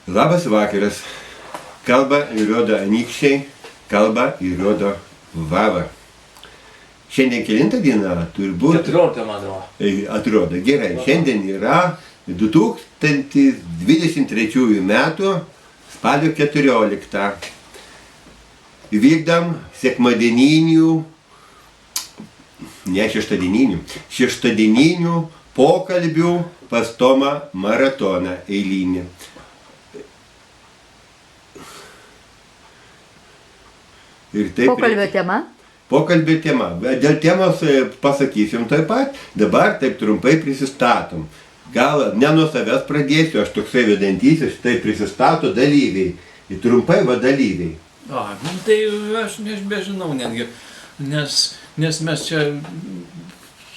Labas vakaras. Kalba ir rodo anykščiai, kalba ir rodo vava. Šiandien kelintą dieną turbūt... 14, man atrodo. Atrodo, gerai. Šiandien yra 2023 metų spalio 14. Vykdam sekmadieninių, ne šeštadieninių, šeštadieninių pokalbių pas Tomą maratoną eilinį. Pokalbio tema? Pokalbio tema. Dėl temos pasakysim taip pat. Dabar taip trumpai prisistatom. Gal ne nuo savęs pradėsiu, aš toksai vedantysis, tai prisistato dalyviai. Ir trumpai dalyviai. Tai aš nežinau netgi, nes mes čia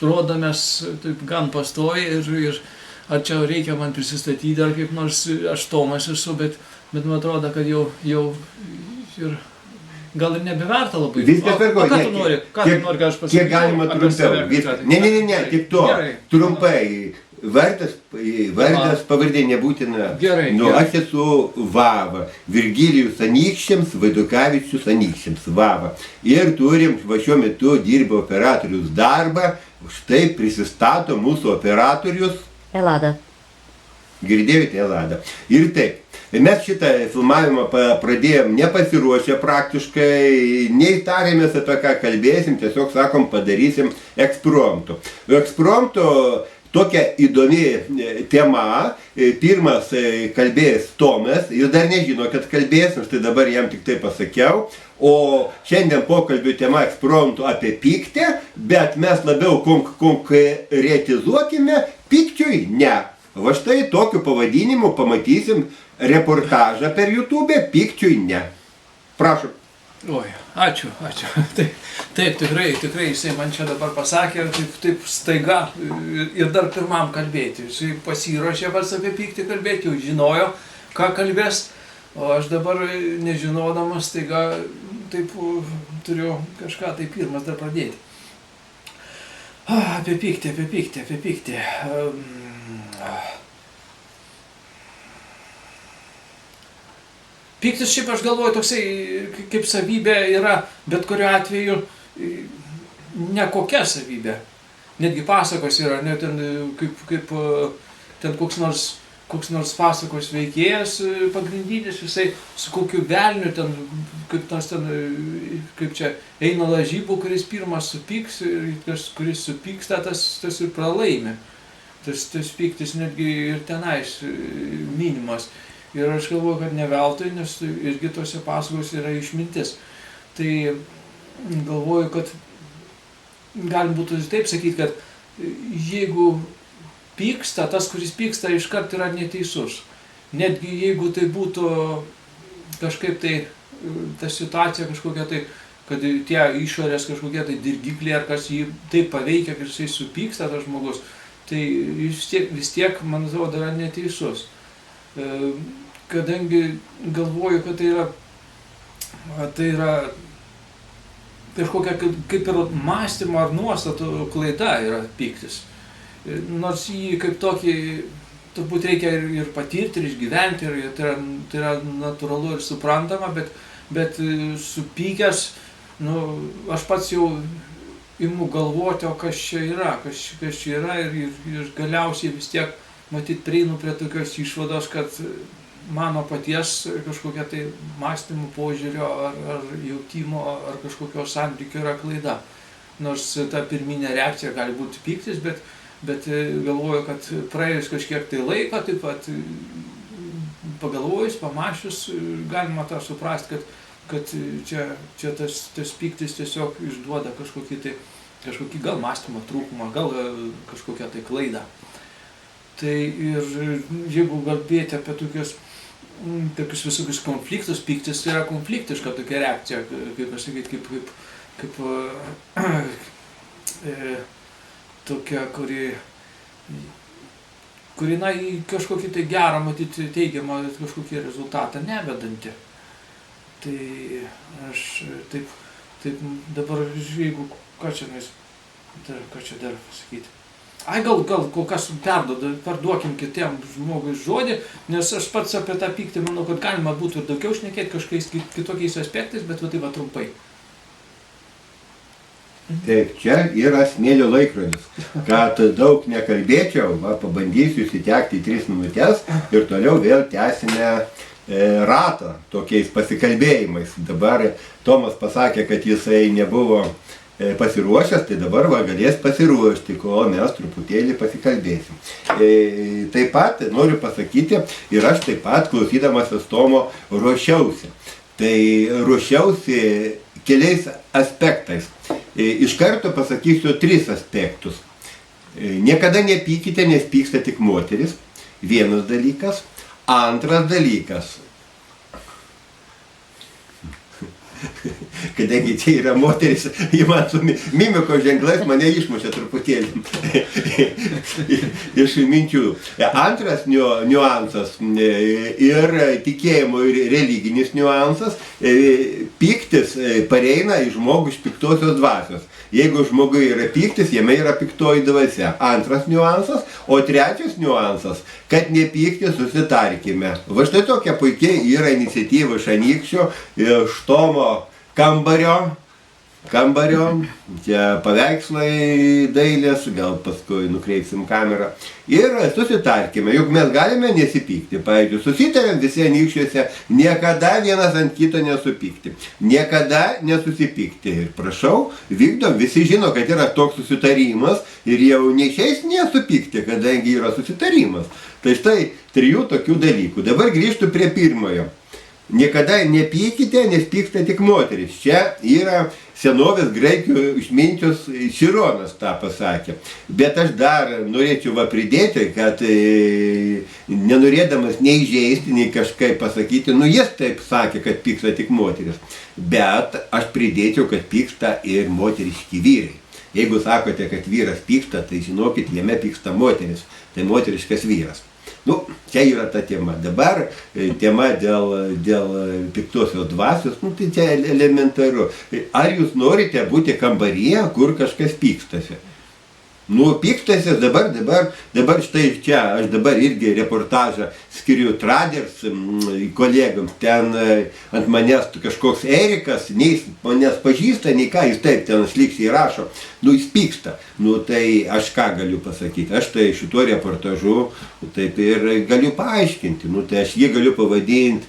rodomės taip gan pastoviai ir ar čia reikia man prisistatyti, ar kaip nors aš Tomas esu, bet man atrodo, kad jau ir gal ir nebeverta labai. Viskas tvarkoj. Ką tu nori, kad aš pasakysiu? Kiek galima trumpiau. Ne, tik to. Gerai. Trumpai. Vardas pavardė nebūtina. Gerai. Aš esu Vava. Virgilijus Anykščiams, Vaidukavičius Anykščiams. Vava. Ir turim, šiuo metu dirba operatorius darbą. Štai prisistato mūsų operatorius. Elada. Girdėjote Eladą. Ir taip. Mes šitą filmavimą pradėjom nepasiruošę praktiškai, nei tarėmės apie ką kalbėsim, tiesiog sakom padarysim ekspromtu. Ekspromtu tokia įdomi tema. Pirmas kalbės Tomas, jis dar nežino, kad kalbės, aš tai dabar jam tik tai pasakiau. O šiandien pokalbių tema ekspromtu apie pyktį, bet mes labiau konkretizuokime, pykčiui ne. Va štai tokiu pavadinimu pamatysim reportažą per YouTube, pykčiui ne. Prašau. Oi, ačiū. Taip, tikrai jisai man čia dabar pasakė, taip staiga ir dar pirmam kalbėti. Jisai pasiruošė pats apie pyktį kalbėti, jau žinojo, ką kalbės, o aš dabar nežinodamas staiga taip turiu kažką tai pirmas dar pradėti. Apie pyktį. Pyktis šiaip aš galvoju toksai kaip savybė yra, bet kuriuo atveju nekokia savybė. Netgi pasakos yra, ne, ten koks nors pasakos veikėjas pagrindinis, visai su kokiu velniu, ten, kaip čia eina lažybų, kuris pirmas supyks, ir kuris supyksta, tas ir pralaimi. Tas pyktis netgi ir tenais minimas. Ir aš galvoju, kad ne veltui, nes irgi tose pasakos yra išmintis. Tai galvoju, kad galim būtų taip sakyti, kad jeigu pyksta, tas, kuris pyksta, iškart yra neteisus. Netgi jeigu tai būtų kažkaip tai, ta situacija kažkokia tai, kad tie išorės kažkokie tai dirgikliai, ar kas jį taip paveikia, kad jisai supyksta, tas žmogus, tai vis tiek, man atrodo, yra neteisus. Kadangi galvoju, kad tai yra kažkokia kaip ir mąstymo ar nuostatų klaida yra pyktis. Nors jį kaip tokį turbūt reikia ir patirti, ir išgyventi, ir tai yra natūralu ir suprantama, bet supykęs, aš pats jau imu galvoti, o kas čia yra ir galiausiai vis tiek matyt prieinu prie tokios išvados, kad mano paties kažkokia tai mąstymų požiūrio ar jautimo ar kažkokio santykio yra klaida. Nors ta pirminė reakcija gali būti pyktis, bet galvoju, kad praėjus kažkiek tai laiko, taip pat pagalvojus, pamačius, galima tą suprasti, kad čia tas pyktis tiesiog išduoda kažkokį gal mąstymo trūkumą, gal kažkokią tai klaidą. Tai ir jeigu kalbėti apie tokius visokius konfliktus, pyktis yra konfliktiška tokia reakcija, kaip pasakyti, kaip tokia, kuri į kažkokį tai gerą, matyti teigiamą kažkokį rezultatą nevedanti. Tai aš taip dabar, jeigu ką čia dar pasakyti. gal kol kas parduokim kitiem žmogui žodį, nes aš pats apie tą pyktį manau, kad galima būtų ir daugiau šnekėti kažkokiais kitokiais aspektais, bet va tai va trumpai. Taip, čia yra smėlio laikrodis. Kad daug nekalbėčiau, pabandysiu įsitekti į 3 minutės ir toliau vėl tęsime ratą tokiais pasikalbėjimais. Dabar Tomas pasakė, kad jisai nebuvo pasiruošęs, tai dabar galės pasiruošti, kol mes truputėlį pasikalbėsim. Taip pat noriu pasakyti, ir aš taip pat klausydamasis Tomo ruošiausi. Tai ruošiausi keliais aspektais. Iš karto pasakysiu 3 aspektus. Niekada nepykite, nes pyksta tik moteris. Vienas dalykas. Antras dalykas. Kadangi čia yra moteris, ji man su mimikos ženklais mane išmušė truputėlį iš minčių. Antras niuansas ir tikėjimo ir religinis niuansas, pyktis pareina į žmogų iš piktosios dvasios. Jeigu žmogui yra pyktis, jame yra piktoji dvasia. Antras niuansas, o trečias niuansas, kad nepykti, susitarkime. Va štai tokia puikiai yra iniciatyva iš Anykščio, iš Tomo kambario, čia paveikslai dailės, gal paskui nukreipsim kamerą. Ir susitarkime, juk mes galime nesipykti. Pavyzdžiui, susitarėm visi Anykščiuose niekada vienas ant kito nesupykti. Niekada nesusipykti. Ir prašau, vykdom, visi žino, kad yra toks susitarimas ir jau neišeis nesupykti, kadangi yra susitarimas. Tai štai 3 tokių dalykų. Dabar grįžtu prie pirmojo. Niekada nepykite, nes pyksta tik moteris. Čia yra senovės graikių išminčius Šironas tą pasakė. Bet aš dar norėčiau pridėti, kad nenorėdamas nei įžeisti, nei kažkaip pasakyti, jis taip sakė, kad pyksta tik moteris. Bet aš pridėčiau, kad pyksta ir moteriški vyrai. Jeigu sakote, kad vyras pyksta, tai žinokit, jame pyksta moteris. Tai moteriškas vyras. Čia yra ta tema. Dabar tema dėl piktosios dvasios, tai čia elementaru. Ar jūs norite būti kambaryje, kur kažkas pykstasi? Pykstasi dabar štai čia, aš dabar irgi reportažą skiriu Traders kolegams, ten ant manęs kažkoks Erikas, nei manęs pažįsta, nei ką, jis taip ten sliksiai rašo, jis pyksta. Tai aš ką galiu pasakyti, aš tai šituo reportažu taip ir galiu paaiškinti, tai aš jį galiu pavadinti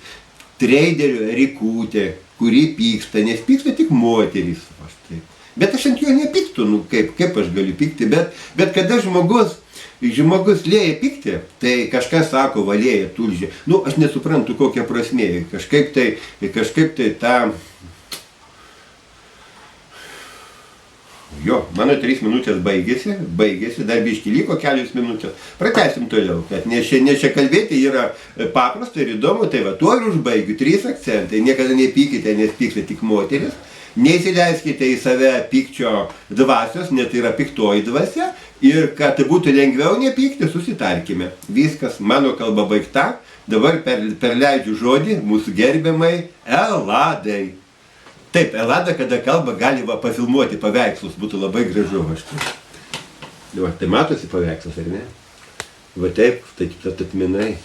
treideriu Erikutė, kuri pyksta, nes pyksta tik moterys. Bet aš ant jo nepyktų, kaip aš galiu pykti, bet kada žmogus lieja pykti, tai kažkas sako, valėja tulžė. Aš nesuprantu, kokia prasmė, kažkaip tai tą... Jo, mano 3 minutės baigėsi, dar biškį liko kelios minutės. Pratęsim toliau, kad nes čia kalbėti yra paprasta ir įdomu, tai tuo ir užbaigiu. 3 akcentai, niekada nepykite, nes pyksta tik moteris. Neįsileiskite į save pykčio dvasios, net yra piktoji dvasia, ir kad būtų lengviau nepykti, susitarkime. Viskas, mano kalba baigta, dabar perleidžiu žodį mūsų gerbiamai Eladai. Taip, Elada, kada kalba, gali pafilmuoti paveikslus, būtų labai gražu. Tai matosi paveikslas, ar ne? Taip, atminai.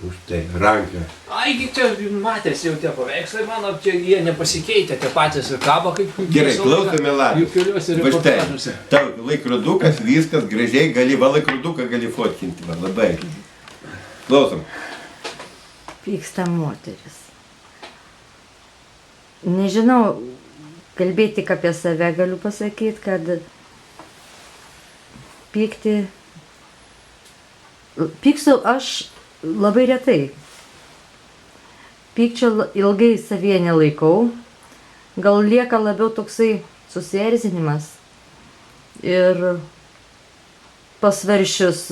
Už tai, ranką. Aigi, čia matęs jau tie paveikslai, mano, jie nepasikeitė, tie patys ir kabo, kaip... Gerai, klausome Ladai. Keliuose reportažuose. Tau laikrodukas, viskas gražiai, laikroduką gali fotkinti, labai. Klausom. Pyksta moteris. Nežinau, kalbėti tik apie save galiu pasakyti, kad pykstu aš labai retai. Pykčio ilgai savyje nelaikau, gal lieka labiau toksai susierzinimas. Ir pasvaršius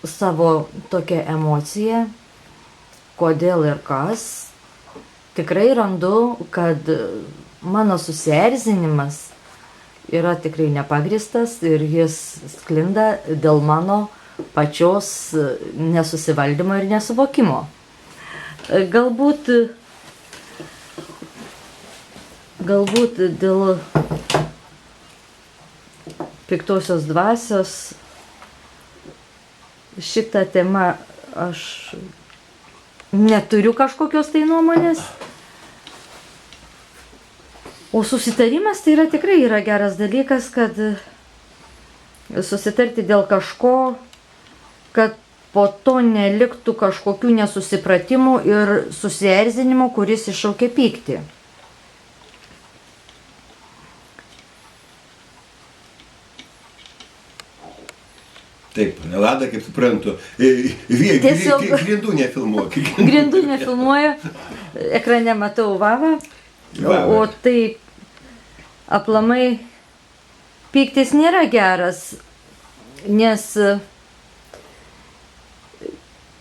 savo tokią emociją, kodėl ir kas, tikrai randu, kad mano susierzinimas yra tikrai nepagristas ir jis sklinda dėl mano pačios nesusivaldymo ir nesuvokimo. Galbūt dėl piktosios dvasios. Šitą temą aš neturiu kažkokios tai nuomonės. O susitarimas tai tikrai yra geras dalykas, kad susitarti dėl kažko, kad po to neliktų kažkokių nesusipratimų ir susierzinimų, kuris iššaukia pyktį. Taip, Elada, kaip suprantu, Tiesiog- grindų nefilmuok. Grindų nefilmuoju, ekrane matau Vavą, Vavą. o tai aplamai pyktis nėra geras, nes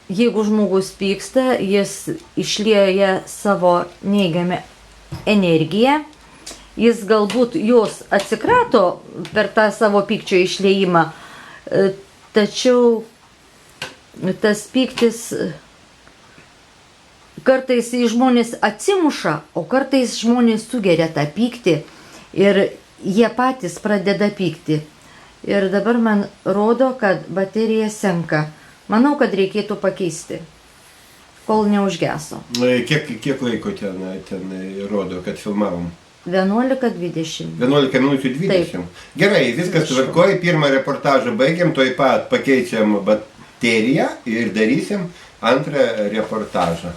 jeigu žmogus pyksta, jis išlieja savo neigiamą energiją, jis galbūt jos atsikrato per tą savo pykčio išliejimą, tačiau tas pyktis kartais žmonės atsimuša, o kartais žmonės sugeria tą pyktį ir jie patys pradeda pykti. Ir dabar man rodo, kad baterija senka. Manau, kad reikėtų pakeisti, kol neužgeso. Kiek laiko ten rodo, kad filmavom? 11:20. 11 minučių 20. Taip. Gerai, viskas Prašau. tvarkoja, pirmą reportažą baigiam, tuoj pat pakeičiam bateriją ir darysim antrą reportažą.